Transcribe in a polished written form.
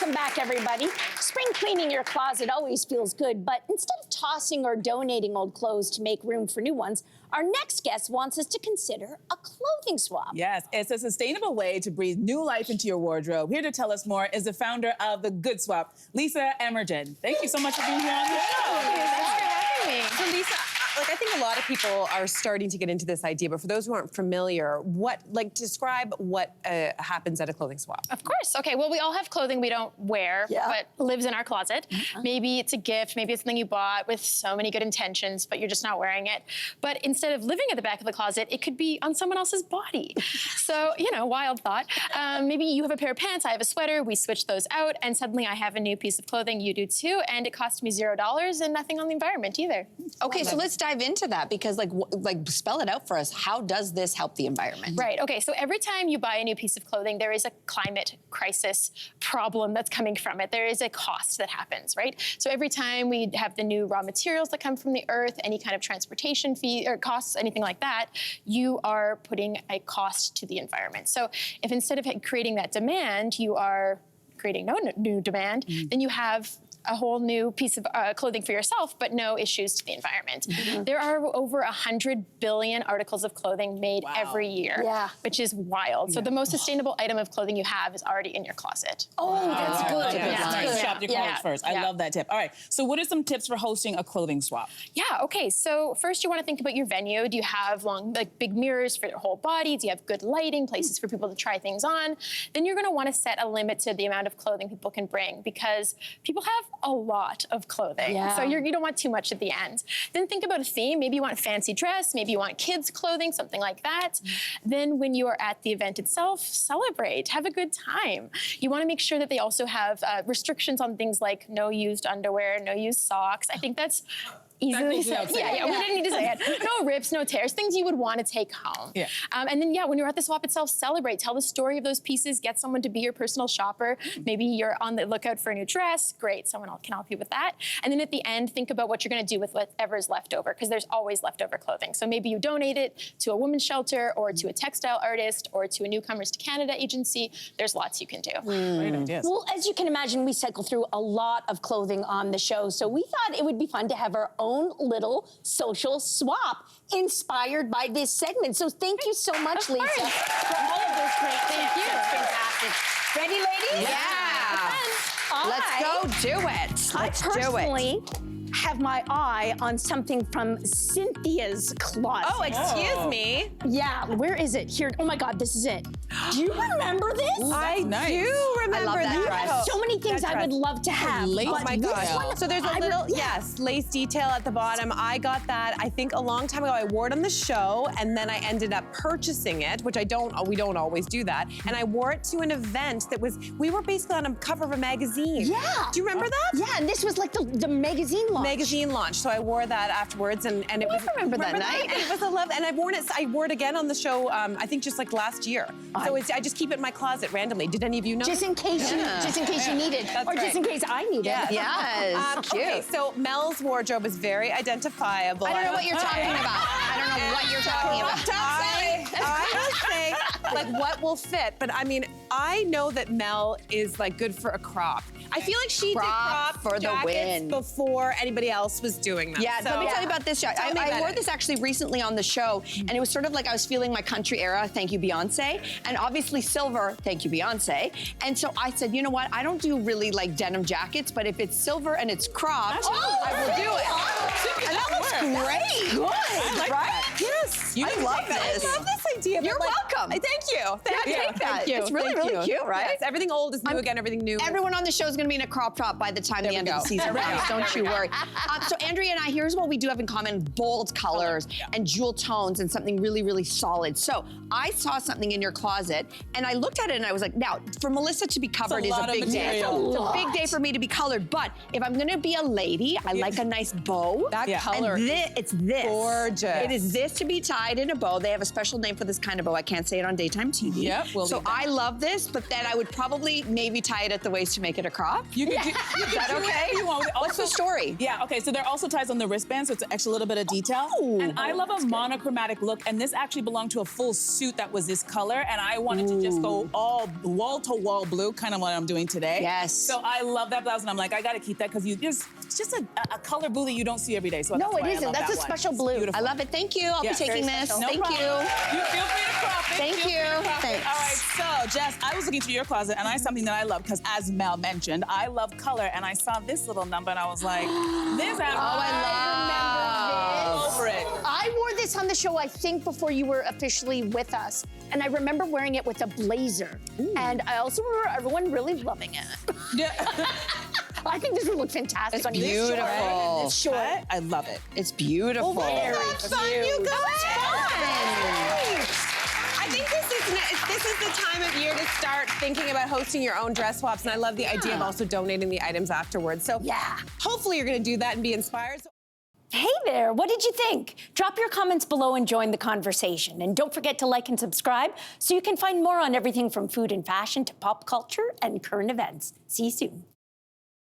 Welcome back, everybody. Spring cleaning your closet always feels good, but instead of tossing or donating old clothes to make room for new ones, our next guest wants us to consider a clothing swap. Yes, it's a sustainable way to breathe new life into your wardrobe. Here to tell us more is the founder of The Good Swap, Melissa Amerongen. Thank you so much for being here on the show. Thanks for having me. So Lisa, I think a lot of people are starting to get into this idea, but for those who aren't familiar, describe what happens at a clothing swap. Of course. Okay, well, we all have clothing we don't wear, but lives in our closet. Maybe it's a gift, maybe it's something you bought with so many good intentions, but you're just not wearing it. But instead of living at the back of the closet, it could be on someone else's body. So, you know, wild thought. Maybe you have a pair of pants, I have a sweater, we switch those out, and suddenly I have a new piece of clothing, you do too, and it cost me $0 and nothing on the environment either. Okay, so let's dive into that because like spell it out for us. How does this help the environment? Right, okay, so every time you buy a new piece of clothing, there is a climate crisis problem that's coming from it. There is a cost that happens, right? So every time we have the new raw materials that come from the earth, any kind of transportation fee or costs, anything like that, you are putting a cost to the environment. So if instead of creating that demand, you are creating no new demand, then you have a whole new piece of clothing for yourself, but no issues to the environment. There are over 100 billion articles of clothing made every year, which is wild. So the most sustainable item of clothing you have is already in your closet. Oh, that's good. Nice. Shop your clothes first. I love that tip. All right, so what are some tips for hosting a clothing swap? Yeah, okay, so first you wanna think about your venue. Do you have big mirrors for your whole body? Do you have good lighting, places for people to try things on? Then you're gonna wanna set a limit to the amount of clothing people can bring because people have a lot of clothing. So you don't want too much at the end. Then think about a theme. Maybe you want a fancy dress, maybe you want kids clothing, something like that. Then when you are at the event itself, celebrate, have a good time. You want to make sure that they also have restrictions on things like no used underwear, no used socks. I think that's easily said. We didn't need to say it. No rips, no tears, things you would want to take home. And then, when you're at the swap itself, celebrate. Tell the story of those pieces. Get someone to be your personal shopper. Maybe you're on the lookout for a new dress. Great, someone else can help you with that. And then at the end, think about what you're going to do with whatever's left over, because there's always leftover clothing. So maybe you donate it to a women's shelter or to a textile artist or to a Newcomers to Canada agency. There's lots you can do. Well, as you can imagine, we cycle through a lot of clothing on the show, so we thought it would be fun to have our own little social swap inspired by this segment. So thank you so much, Lisa, for all of those great tips. Thank you. That's fantastic. Ready, ladies? Yeah. Let's go do it. I personally have my eye on something from Cynthia's closet. Oh, excuse me. Yeah, where is it? Here. Oh my God, this is it. Do you remember this? Ooh, I do remember that. So many things I would love to have. Oh my God. So there's a little, lace detail at the bottom. I got that, I think a long time ago. I wore it on the show and then I ended up purchasing it, which we don't always do that. And I wore it to an event that we were basically on a cover of a magazine. Yeah. Do you remember that? Yeah, and this was like the magazine launch. Magazine launch. So I wore that afterwards and it was. I remember that night. And it was a love, and I wore it again on the show, I think just like last year. So I just keep it in my closet randomly. Did any of you know? Just in case you needed, or just in case I needed. Yes, cute. Okay, so Mel's wardrobe is very identifiable. I don't know what you're talking about. I don't know what you're talking about. I will say, like, what will fit, but I mean, I know that Mel is like good for a crop. I feel like she did crop for the win before anybody else was doing them. Yeah, so, let me tell you about this. I wore this actually recently on the show, and it was sort of like I was feeling my country era, thank you, Beyonce, and obviously silver, thank you, Beyonce. And so I said, you know what, I don't do really like denim jackets, but if it's silver and it's cropped, I will do it. And that looks great. Good, like right? That. Yes. I love this. I love this idea. You're welcome. Thank you. Thank you. It's really, really cute, right? Yes, everything old is new again, everything new. Everyone on the show is going to be in a crop top by the time the end of the season comes. Don't you worry. So Andrea and I, here's what we do have in common: bold colors and jewel tones and something really, really solid. So I saw something in your closet and I looked at it and I was like, now, for Melissa to be covered is a big day. It's a big day for me to be colored. But if I'm going to be a lady, I like a nice bow. That color it's this. Gorgeous. It is this to be tied in a bow. They have a special name for this kind of bow. I can't say it on daytime TV. Yep, we'll so leave that. I love this, but then I would probably maybe tie it at the waist to make it a crop. You can do, Is that okay? You want. What's the story? Yeah, okay, so there are also ties on the wristband, so it's an extra little bit of detail. And I love a monochromatic look, and this actually belonged to a full suit that was this color, and I wanted to just go all wall-to-wall blue, kind of what I'm doing today. Yes. So I love that blouse, and I'm like, I gotta keep that, because it's just a color blue that you don't see every day. So No, that's why it I isn't. love That's that a one. special It's blue. beautiful. I love it. Thank you. I'll Yeah, be taking very this. special. No Thank problem. you. You feel free to crop it. Thank Feel free you. to crop it. Thanks. All right, so Jess, I was looking through your closet, and I something that I love, because as Mel mentioned, I love color, and I saw this little number, and I was like, this I love. over it. I wore this on the show, I think, before you were officially with us. And I remember wearing it with a blazer. And I also remember everyone really loving it. Yeah. I think this would look fantastic It's on you. beautiful. This short. I love it. It's beautiful. Very Fun, you guys. I think this is the time of year to start thinking about hosting your own dress swaps, and I love the idea of also donating the items afterwards. So Yeah. hopefully you're going to do that and be inspired. Hey there, what did you think? Drop your comments below and join the conversation. And don't forget to like and subscribe so you can find more on everything from food and fashion to pop culture and current events. See you soon.